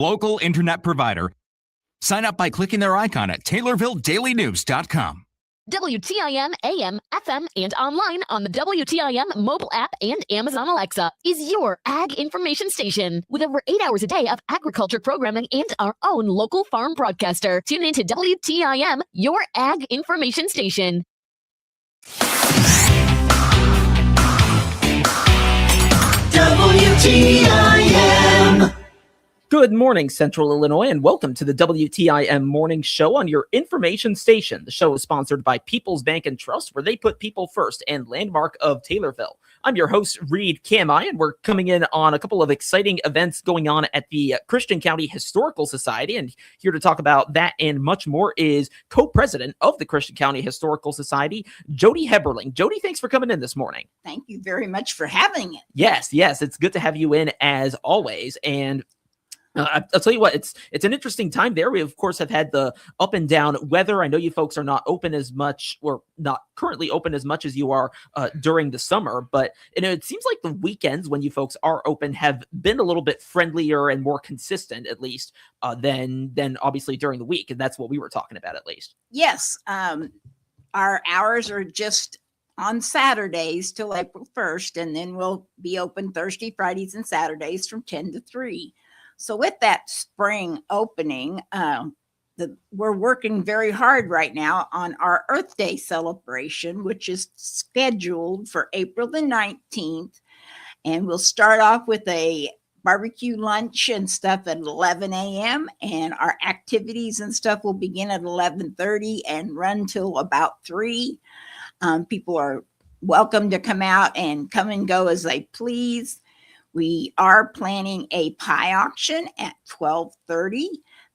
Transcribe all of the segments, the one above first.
local internet provider. Sign up by clicking their icon at TaylorvilleDailyNews.com. WTIM AM, FM, and online on the WTIM mobile app and Amazon Alexa is your ag information station with over 8 hours a day of agriculture programming and our own local farm broadcaster. Tune into WTIM, your ag information station. WTIM. Good morning, Central Illinois, and welcome to the WTIM Morning Show on your information station. The show is sponsored by People's Bank and Trust, where they put people first, and Landmark of Taylorville. I'm your host, Reed Kamai, and we're coming in on a couple of exciting events going on at the Christian County Historical Society. And here to talk about that and much more is co-president of the Christian County Historical Society, Jody Heberling. Jody, thanks for coming in this morning. Thank you very much for having it. Yes, it's good to have you in as always. And I'll tell you what, it's an interesting time there. We, of course, have had the up and down weather. I know you folks are not open as much, or not currently open as much as you are during the summer, but it seems like the weekends when you folks are open have been a little bit friendlier and more consistent, at least, than obviously during the week. And that's what we were talking about, at least. Yes. Our hours are just on Saturdays till April 1st, and then we'll be open Thursday, Fridays, and Saturdays from 10 to 3. So with that spring opening, we're working very hard right now on our Earth Day celebration, which is scheduled for April the 19th. And we'll start off with a barbecue lunch and stuff at 11 a.m. And our activities and stuff will begin at 11:30 and run till about 3. People are welcome to come out and come and go as they please. We are planning a pie auction at 12:30.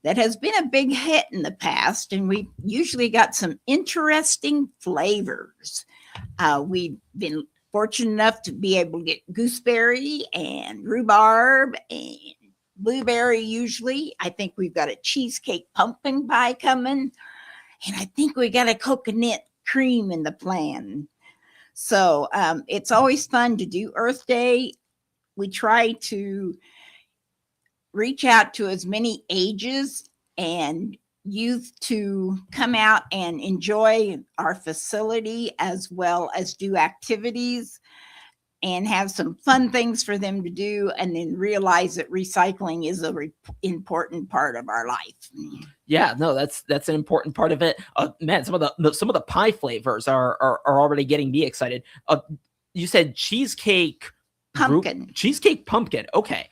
That has been a big hit in the past, and we usually got some interesting flavors. We've been fortunate enough to be able to get gooseberry and rhubarb and blueberry usually. I think we've got a cheesecake pumpkin pie coming, and I think we got a coconut cream in the plan. So it's always fun to do Earth Day. We try to reach out to as many ages and youth to come out and enjoy our facility, as well as do activities and have some fun things for them to do, and then realize that recycling is an important part of our life. Yeah, no, that's an important part of it. Man, some of the pie flavors are already getting me excited. You said cheesecake pumpkin. Okay.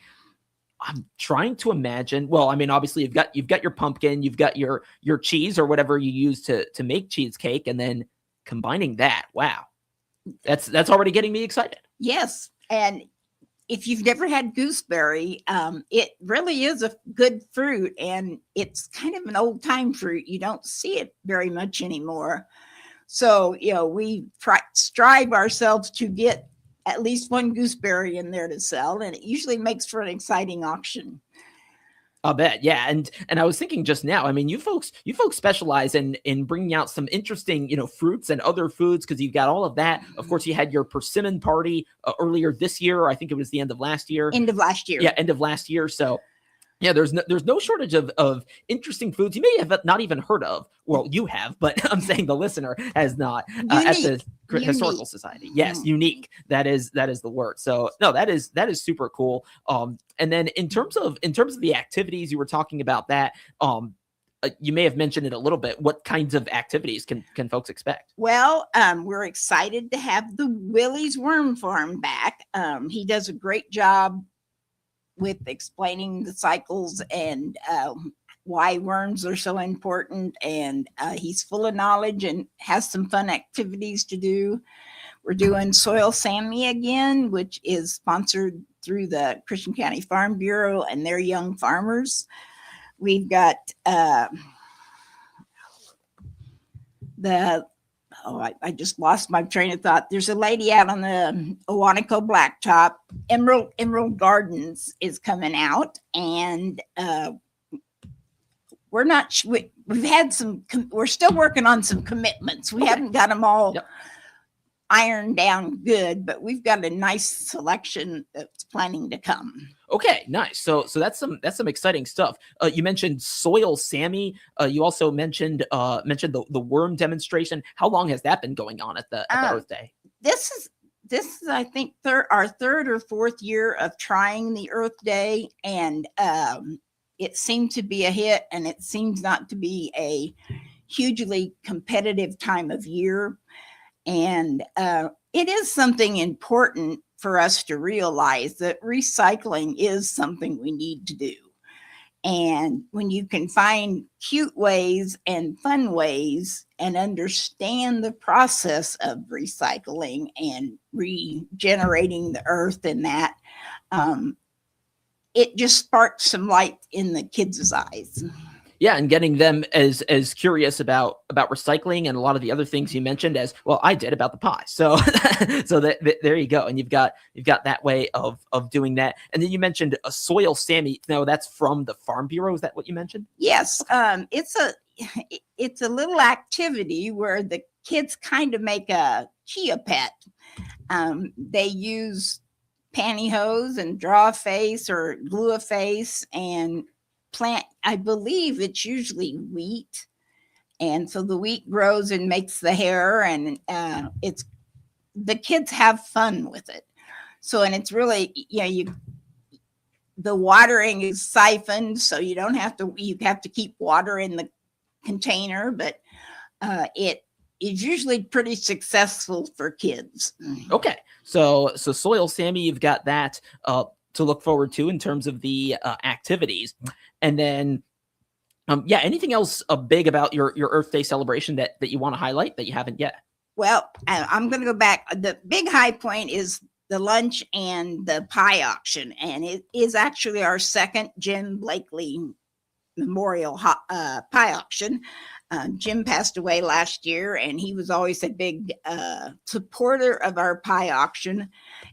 I'm trying to imagine. Well, I mean, obviously you've got your pumpkin, you've got your cheese or whatever you use to make cheesecake, and then combining that. Wow. That's already getting me excited. Yes. And if you've never had gooseberry, it really is a good fruit, and it's kind of an old time fruit. You don't see it very much anymore. So, we strive ourselves to get at least one gooseberry in there to sell, and it usually makes for an exciting auction. I'll bet. Yeah. And I was thinking just now, I mean, you folks specialize in bringing out some interesting, fruits and other foods, because you've got all of that. Of course, you had your persimmon party earlier this year. I think it was the end of last year. End of last year. Yeah. End of last year. So yeah, there's no shortage of interesting foods you may have not even heard of. Well, you have, but I'm saying the listener has not at the Historical Society. Yes, unique. That is the word. So no, that is super cool. And then in terms of the activities, you were talking about that. You may have mentioned it a little bit. What kinds of activities can folks expect? Well, we're excited to have the Willie's Worm Farm back. He does a great job with explaining the cycles and why worms are so important. And he's full of knowledge and has some fun activities to do. We're doing Soil Sammy again, which is sponsored through the Christian County Farm Bureau and their young farmers. We've got I just lost my train of thought. There's a lady out on the Owanico Blacktop. Emerald Gardens is coming out, and we're still working on some commitments. We haven't got them all ironed down good, but we've got a nice selection that's planning to come. Okay, nice. So that's some exciting stuff. You mentioned soil Sammy. You also mentioned the worm demonstration. How long has that been going on at the Earth Day? This is I think our third or fourth year of trying the Earth Day, and it seemed to be a hit, and it seems not to be a hugely competitive time of year. And it is something important for us to realize that recycling is something we need to do. And when you can find cute ways and fun ways and understand the process of recycling and regenerating the earth and that, it just sparks some light in the kids' eyes. Yeah, and getting them as curious about recycling and a lot of the other things you mentioned as well. I did about the pie, so there you go. And you've got that way of doing that. And then you mentioned a soil Sammy. No, that's from the Farm Bureau. Is that what you mentioned? Yes, it's a little activity where the kids kind of make a chia pet. They use pantyhose and draw a face or glue a face and plant, I believe it's usually wheat, and so the wheat grows and makes the hair, and it's the kids have fun with it. So, and it's really, the watering is siphoned, so you have to keep water in the container, but it is usually pretty successful for kids. Okay, so soil Sammy, you've got that to look forward to in terms of the activities. And then, anything else big about your Earth Day celebration that you want to highlight that you haven't yet? Well, I'm going to go back. The big high point is the lunch and the pie auction, and it is actually our second Jim Blakely Memorial pie auction. Jim passed away last year, and he was always a big supporter of our pie auction,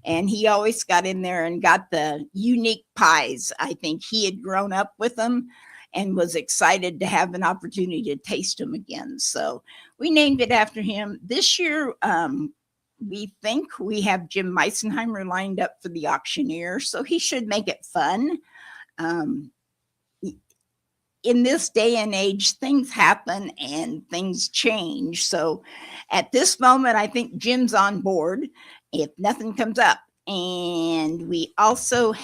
and he always got in there and got the unique pies. I think he had grown up with them and was excited to have an opportunity to taste them again. So we named it after him. This year, we think we have Jim Meisenheimer lined up for the auctioneer, so he should make it fun. In this day and age, things happen and things change. So at this moment, I think Jim's on board if nothing comes up. And we also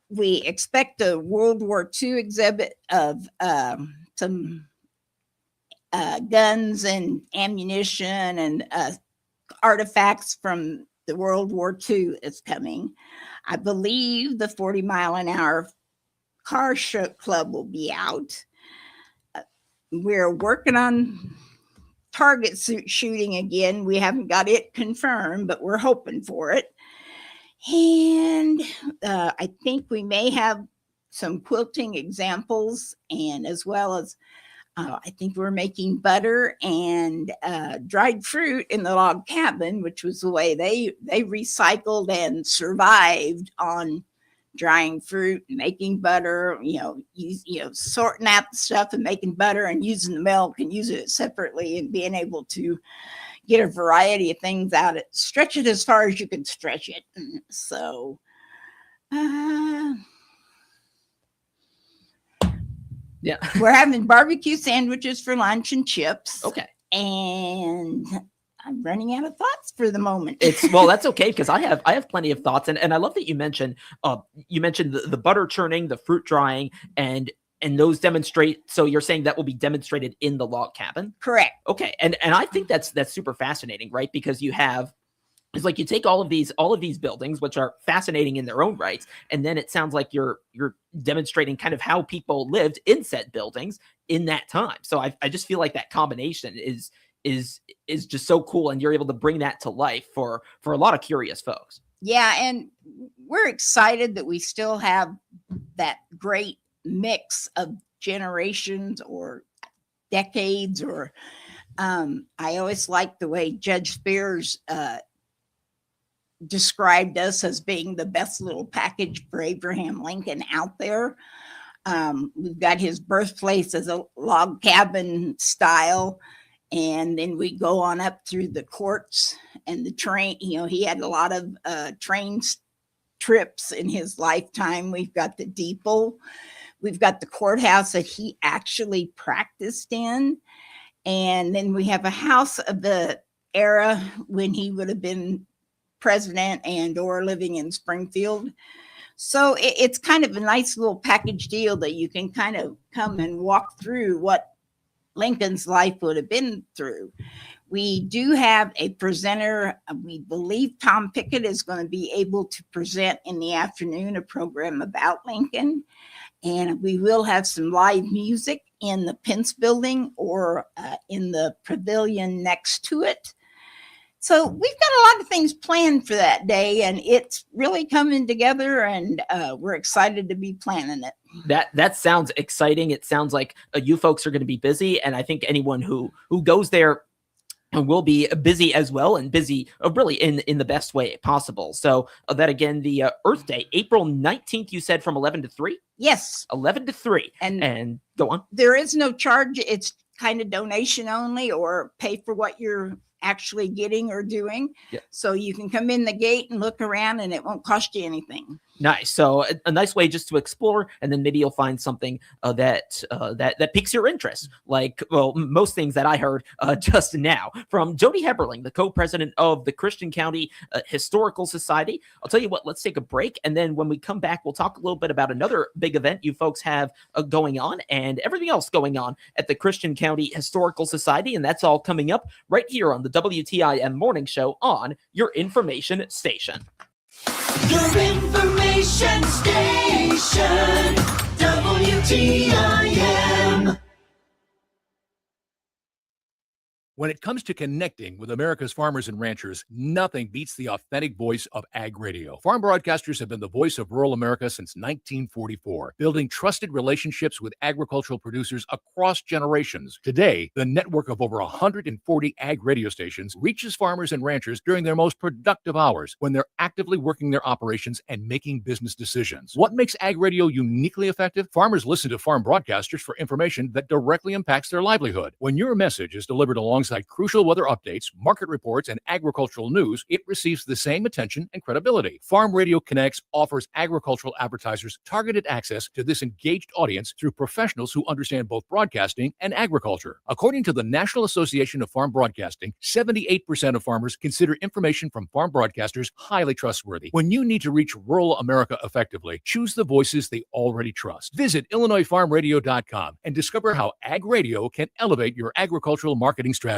we expect a World War II exhibit of some guns and ammunition and artifacts from the World War II is coming. I believe the 40-mile-an-hour car show club will be out. We're working on target shooting again. We haven't got it confirmed, but we're hoping for it. And I think we may have some quilting examples, and as well as I think we're making butter and dried fruit in the log cabin, which was the way they recycled and survived on drying fruit, making butter, sorting out the stuff and making butter and using the milk and using it separately and being able to get a variety of things out. Stretch it as far as you can stretch it. So, yeah, we're having barbecue sandwiches for lunch and chips. Okay. And I'm running out of thoughts for the moment. Well, that's okay, because I have plenty of thoughts, and I love that you mentioned the butter churning, the fruit drying, and those demonstrate. So you're saying that will be demonstrated in the log cabin? Correct. Okay, and I think that's super fascinating, right? Because it's like you take all of these buildings, which are fascinating in their own rights, and then it sounds like you're demonstrating kind of how people lived in said buildings in that time. So I just feel like that combination is just so cool, and you're able to bring that to life for a lot of curious folks. Yeah, and we're excited that we still have that great mix of generations or decades. Or I always like the way Judge Spears described us as being the best little package for Abraham Lincoln out there. We've got his birthplace as a log cabin style. And then we go on up through the courts and the train. He had a lot of train trips in his lifetime. We've got the depot. We've got the courthouse that he actually practiced in. And then we have a house of the era when he would have been president and or living in Springfield. So it's kind of a nice little package deal that you can kind of come and walk through what Lincoln's life would have been through. We do have a presenter. We believe Tom Pickett is going to be able to present in the afternoon a program about Lincoln. And we will have some live music in the Pence building or in the pavilion next to it. So we've got a lot of things planned for that day, and it's really coming together, and we're excited to be planning it. That sounds exciting. It sounds like you folks are going to be busy, and I think anyone who goes there will be busy as well, and busy really in the best way possible. So that again, the Earth Day, April 19th, you said from 11 to 3? Yes. 11 to 3. And go on. There is no charge. It's kind of donation only, or pay for what you're actually getting or doing. Yeah. So you can come in the gate and look around, and it won't cost you anything. Nice. So a nice way just to explore, and then maybe you'll find something that piques your interest. Like, well, most things that I heard just now from Jody Heberling, the co-president of the Christian County Historical Society. I'll tell you what, let's take a break. And then when we come back, we'll talk a little bit about another big event you folks have going on and everything else going on at the Christian County Historical Society. And that's all coming up right here on the WTIM Morning Show on your information station. Your information station, WTIM. When it comes to connecting with America's farmers and ranchers, nothing beats the authentic voice of Ag Radio. Farm broadcasters have been the voice of rural America since 1944, building trusted relationships with agricultural producers across generations. Today, the network of over 140 Ag radio stations reaches farmers and ranchers during their most productive hours when they're actively working their operations and making business decisions. What makes Ag Radio uniquely effective? Farmers listen to farm broadcasters for information that directly impacts their livelihood. When your message is delivered alongside crucial weather updates, market reports, and agricultural news, it receives the same attention and credibility. Farm Radio Connects offers agricultural advertisers targeted access to this engaged audience through professionals who understand both broadcasting and agriculture. According to the National Association of Farm Broadcasting, 78% of farmers consider information from farm broadcasters highly trustworthy. When you need to reach rural America effectively, choose the voices they already trust. Visit IllinoisFarmRadio.com and discover how Ag Radio can elevate your agricultural marketing strategy.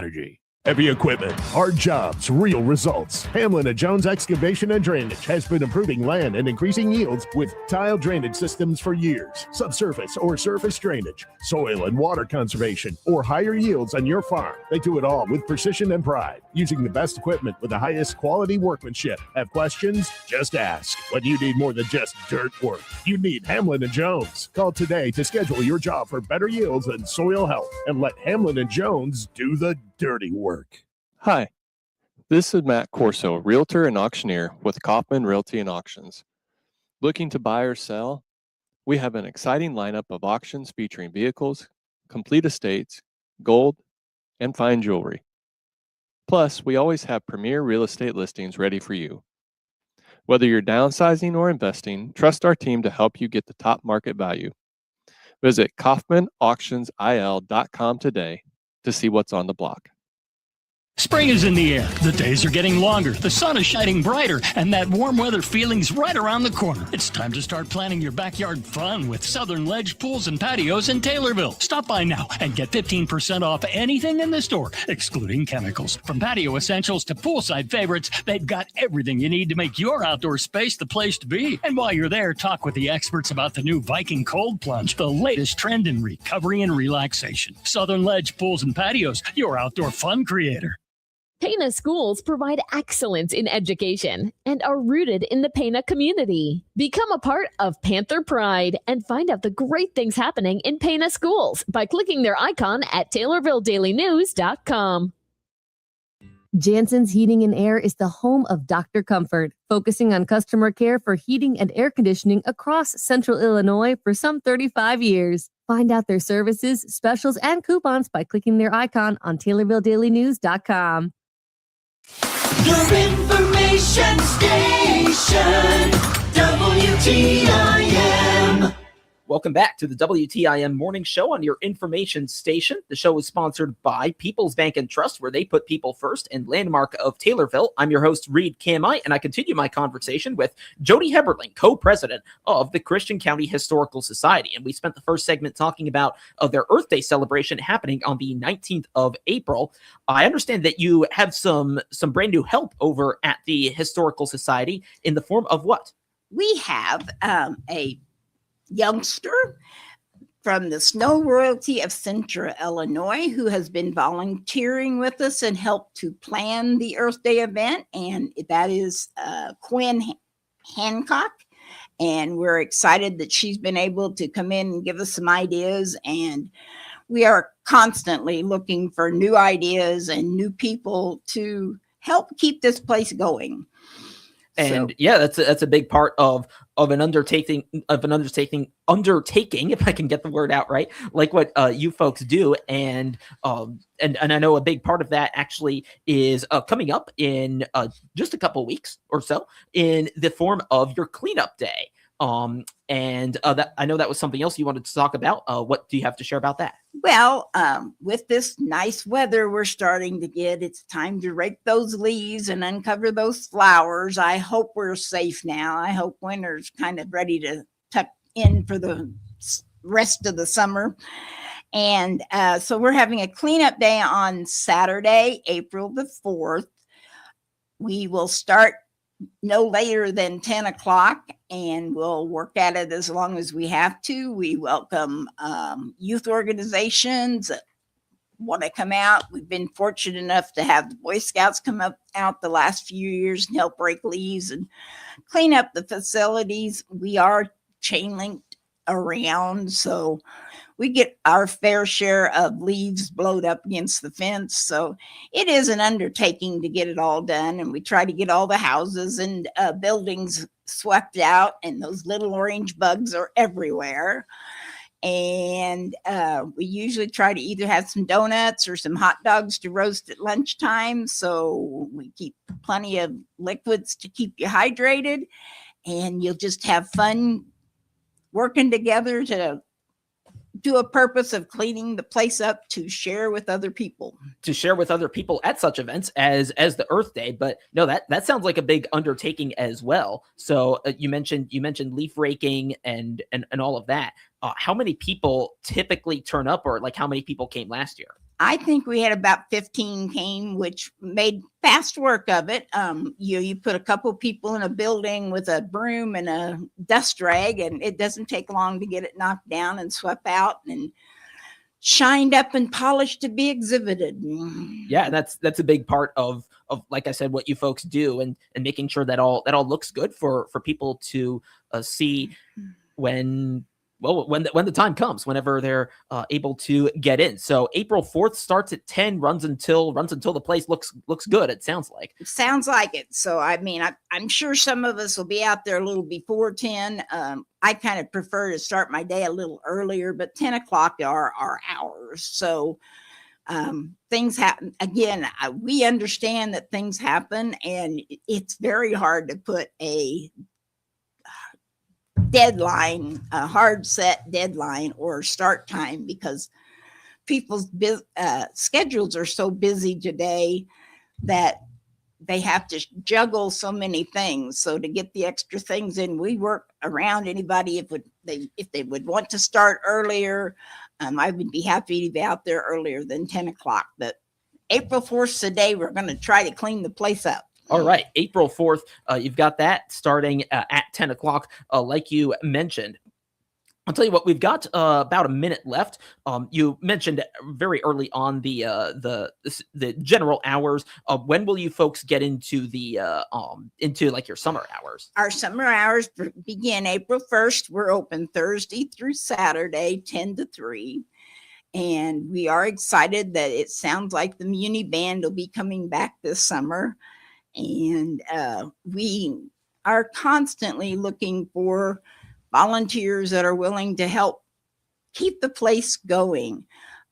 Heavy equipment, hard jobs, real results. Hamlin & Jones Excavation and Drainage has been improving land and increasing yields with tile drainage systems for years. Subsurface or surface drainage, soil and water conservation, or higher yields on your farm. They do it all with precision and pride, using the best equipment with the highest quality workmanship. Have questions? Just ask. When you need more than just dirt work, you need Hamlin & Jones. Call today to schedule your job for better yields and soil health, and let Hamlin & Jones do the dirty work. Hi, this is Matt Corso, realtor and auctioneer with Kaufman Realty and Auctions. Looking to buy or sell? We have an exciting lineup of auctions featuring vehicles, complete estates, gold, and fine jewelry. Plus, we always have premier real estate listings ready for you. Whether you're downsizing or investing, trust our team to help you get the top market value. Visit KaufmanAuctionsIL.com today to see what's on the block. Spring is in the air. The days are getting longer. The sun is shining brighter, and that warm weather feeling's right around the corner. It's time to start planning your backyard fun with Southern Ledge Pools and Patios in Taylorville. Stop by now and get 15% off anything in the store, excluding chemicals. From patio essentials to poolside favorites, they've got everything you need to make your outdoor space the place to be. And while you're there, talk with the experts about the new Viking Cold Plunge, the latest trend in recovery and relaxation. Southern Ledge Pools and Patios, your outdoor fun creator. Pana schools provide excellence in education and are rooted in the Pana community. Become a part of Panther Pride and find out the great things happening in Pana schools by clicking their icon at TaylorvilleDailyNews.com. Jansen's Heating and Air is the home of Dr. Comfort, focusing on customer care for heating and air conditioning across Central Illinois for some 35 years. Find out their services, specials, and coupons by clicking their icon on TaylorvilleDailyNews.com. Your information station, WTIM. Welcome back to the WTIM Morning Show on your information station. The show is sponsored by People's Bank and Trust, where they put people first, and Landmark of Taylorville. I'm your host, Reed Kamite, and I continue my conversation with Jody Heberling, co-president of the Christian County Historical Society. And we spent the first segment talking about their Earth Day celebration happening on the 19th of April. I understand that you have some brand new help over at the Historical Society in the form of what? We have a youngster from the Snow Royalty of Central Illinois who has been volunteering with us and helped to plan the Earth Day event, and that is Quinn Hancock. And we're excited that she's been able to come in and give us some ideas, and we are constantly looking for new ideas and new people to help keep this place going. And yeah, that's a big part of an undertaking, if I can get the word out right, like what you folks do. And I know a big part of that actually is coming up in just a couple weeks or so in the form of your cleanup day. That I know that was something else you wanted to talk about. What do you have to share about that? Well, with this nice weather we're starting to get, it's time to rake those leaves and uncover those flowers. I hope we're safe now. I hope winter's kind of ready to tuck in for the rest of the summer. And so we're having a cleanup day on Saturday, April the 4th. We will start no later than 10 o'clock, and we'll work at it as long as we have to. We welcome youth organizations that want to come out. We've been fortunate enough to have the Boy Scouts come out the last few years and help rake leaves and clean up the facilities. We are chain linked around, so we get our fair share of leaves blowed up against the fence. So it is an undertaking to get it all done. And we try to get all the houses and buildings swept out, and those little orange bugs are everywhere. And we usually try to either have some donuts or some hot dogs to roast at lunchtime. So we keep plenty of liquids to keep you hydrated, and you'll just have fun working together to do a purpose of cleaning the place up to share with other people. At such events as the Earth Day. But no, that sounds like a big undertaking as well. So you mentioned leaf raking and all of that. How many people typically turn up, or like how many people came last year? I think we had about 15 came, which made fast work of it. You put a couple people in a building with a broom and a dust rag, and it doesn't take long to get it knocked down and swept out and shined up and polished to be exhibited. Yeah, that's a big part of like I said, what you folks do, and making sure that all looks good for people to see when the time comes, whenever they're able to get in. So April 4th starts at 10, runs until the place looks good. It sounds like it. So, I mean, I'm sure some of us will be out there a little before 10. I kind of prefer to start my day a little earlier, but 10 o'clock are our hours. So things happen. Again, we understand that things happen, and it's very hard to put a deadline, a hard set deadline or start time, because people's schedules are so busy today that they have to juggle so many things. So to get the extra things in, we work around anybody if they would want to start earlier. I would be happy to be out there earlier than 10 o'clock. But April 4th today, we're going to try to clean the place up. All right, April 4th, you've got that starting at 10 o'clock, like you mentioned. I'll tell you what, we've got about a minute left. You mentioned very early on the general hours. When will you folks get into into like your summer hours? Our summer hours begin April 1st. We're open Thursday through Saturday, 10 to 3. And we are excited that it sounds like the Muni Band will be coming back this summer. And we are constantly looking for volunteers that are willing to help keep the place going.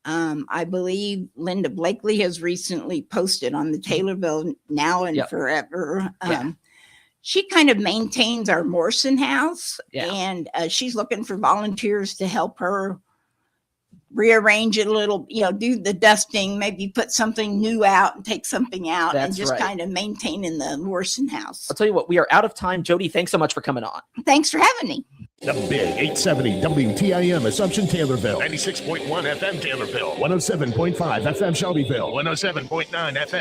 I believe Linda Blakely has recently posted on the Taylorville Now and Forever. She kind of maintains our Morrison house, and she's looking for volunteers to help her rearrange it a little, do the dusting, maybe put something new out and take something out. That's and just right. kind of maintaining the Morrison house. I'll tell you what, we are out of time. Jody, thanks so much for coming on. Thanks for having me. The Big 870 WTIM Assumption Taylorville. 96.1 FM Taylorville. 107.5 FM Shelbyville. 107.9 FM.